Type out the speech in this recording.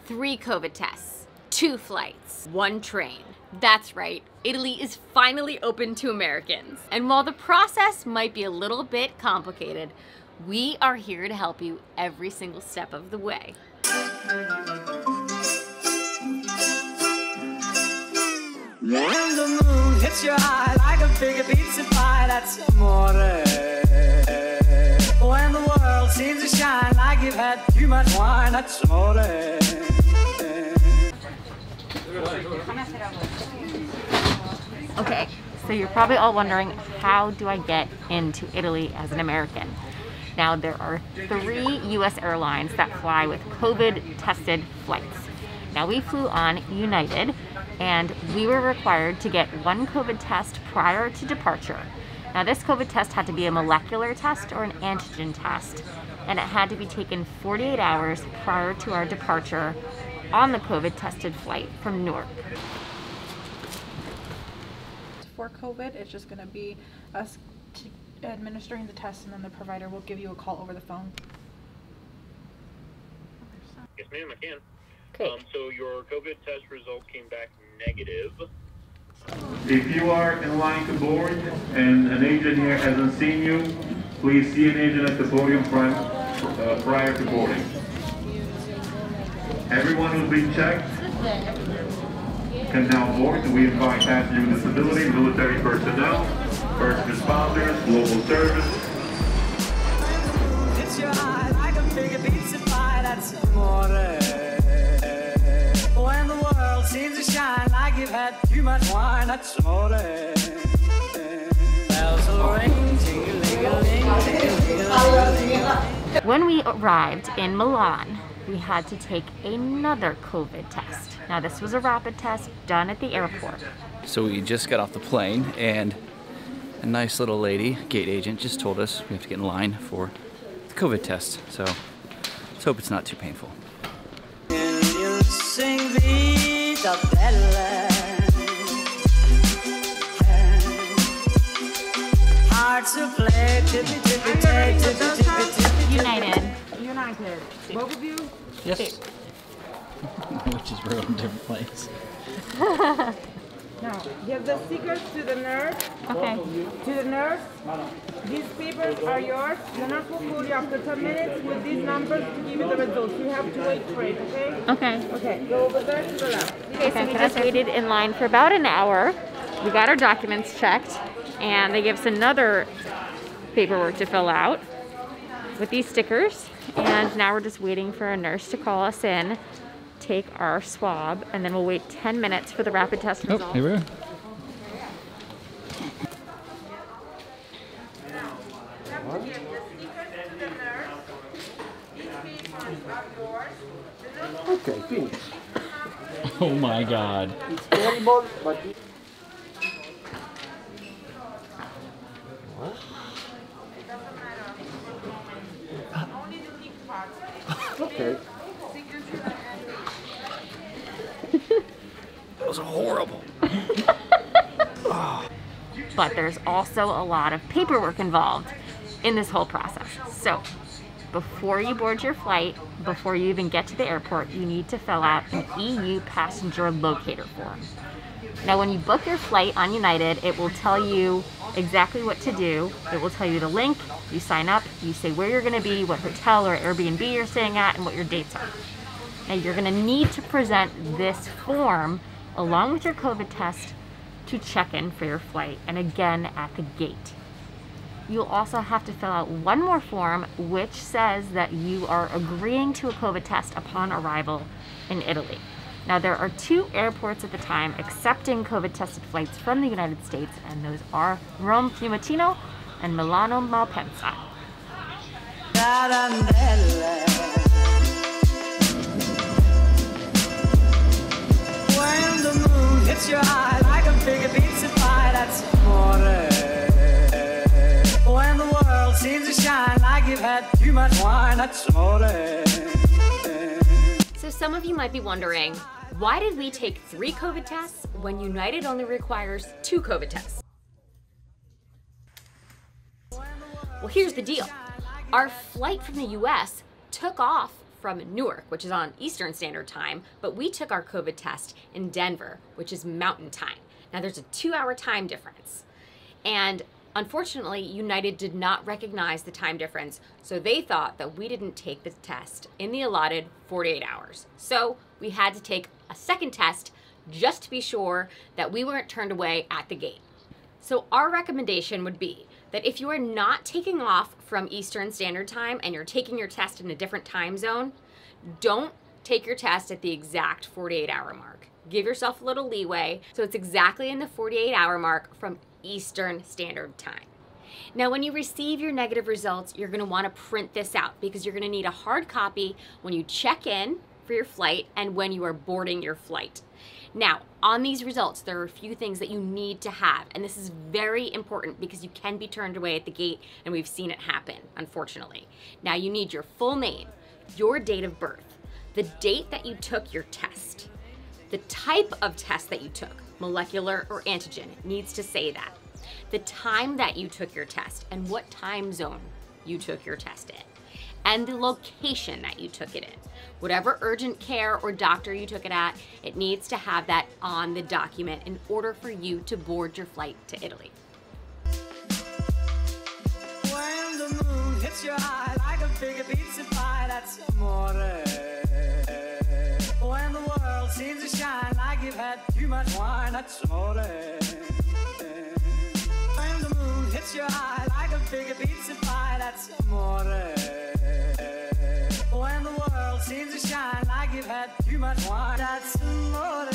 3 COVID tests, 2 flights, 1 train. That's right, Italy is finally open to Americans. And while the process might be a little bit complicated, we are here to help you every single step of the way. When the moon hits your eye like a big pizza pie, that's amore. When the world seems to shine like you've had too much wine, that's amore. Okay, so you're probably all wondering, how do I get into Italy as an American? Now, there are 3 US airlines that fly with COVID-tested flights. Now, we flew on United, and we were required to get 1 COVID test prior to departure. Now, this COVID test had to be a molecular test or an antigen test, and it had to be taken 48 hours prior to our departure on the COVID-tested flight from Newark. For COVID, it's just going to be us administering the test, and then the provider will give you a call over the phone. Yes, ma'am, I can. Okay. So your COVID test result came back negative. If you are in line to board and an agent here hasn't seen you, please see an agent at the podium front prior to boarding. Everyone who's been checked can now board. We invite passengers with disability, military personnel, first responders, local service. Hits your eye like a big pizza pie, that's amore. When the world seems to shine like you've had too much wine, that's amore. Bells will ring, ting-a-ling-a-ling, ting-a-ling-a-ling. When we arrived in Milan, we had to take another COVID test. Now, this was a rapid test done at the airport. So we just got off the plane, and a nice little lady, gate agent, just told us we have to get in line for the COVID test. So let's hope it's not too painful. Sing Vita Bella. Hard to play, tippy tippy tay, tippy tippy tippy. United. United. Both of you? Yes. Which is real in different place. Now, give the stickers to the nurse. Okay. To the nurse. These papers are yours. The nurse will call you after 10 minutes with these numbers to give you the results. You have to wait for it, okay? Okay. Okay, go over there to the left. Okay, so we just waited in line for about an hour. We got our documents checked, and they gave us another paperwork to fill out with these stickers. And now we're just waiting for a nurse to call us in, take our swab, and then we'll wait 10 minutes for the rapid test result. Oh, here we go. Okay, finish. Oh my God. It's terrible, but okay. That was horrible. But there's also a lot of paperwork involved in this whole process. So before you board your flight, before you even get to the airport, you need to fill out an EU passenger locator form. Now, when you book your flight on United, it will tell you exactly what to do. It will tell you the link, you sign up, you say where you're gonna be, what hotel or Airbnb you're staying at, and what your dates are. Now, you're gonna need to present this form along with your COVID test to check in for your flight, and again at the gate. You'll also have to fill out one more form which says that you are agreeing to a COVID test upon arrival in Italy. Now, there are 2 airports at the time accepting COVID tested flights from the United States, and those are Rome Fiumicino and Milano Malpensa. When the moon hits your eye like a big pizza pie, that's amore. When the world seems to shine like you've had too much wine, that's amore. So some of you might be wondering, why did we take 3 COVID tests when United only requires 2 COVID tests? Well, here's the deal. Our flight from the US took off from Newark, which is on Eastern Standard Time, but we took our COVID test in Denver, which is Mountain Time. Now there's a 2-hour time difference. And unfortunately, United did not recognize the time difference, so they thought that we didn't take the test in the allotted 48 hours. So we had to take a second test just to be sure that we weren't turned away at the gate. So our recommendation would be that if you are not taking off from Eastern Standard Time and you're taking your test in a different time zone, don't take your test at the exact 48-hour mark. Give yourself a little leeway so it's exactly in the 48-hour mark from Eastern Standard Time. Now, when you receive your negative results, you're going to want to print this out because you're going to need a hard copy when you check in for your flight and when you are boarding your flight. Now, on these results, there are a few things that you need to have, and this is very important because you can be turned away at the gate, and we've seen it happen, unfortunately. Now, you need your full name, your date of birth, the date that you took your test, the type of test that you took, molecular or antigen, needs to say that, the time that you took your test, and what time zone you took your test in, and the location that you took it in. Whatever urgent care or doctor you took it at, it needs to have that on the document in order for you to board your flight to Italy. When the moon hits your eye like a big pizza pie, that's amore. When the world seems to shine like you've had too much wine, that's amore. When the moon hits your eye like a big pizza pie, that's amore. When the world seems to shine like you've had too much wine, that's amore.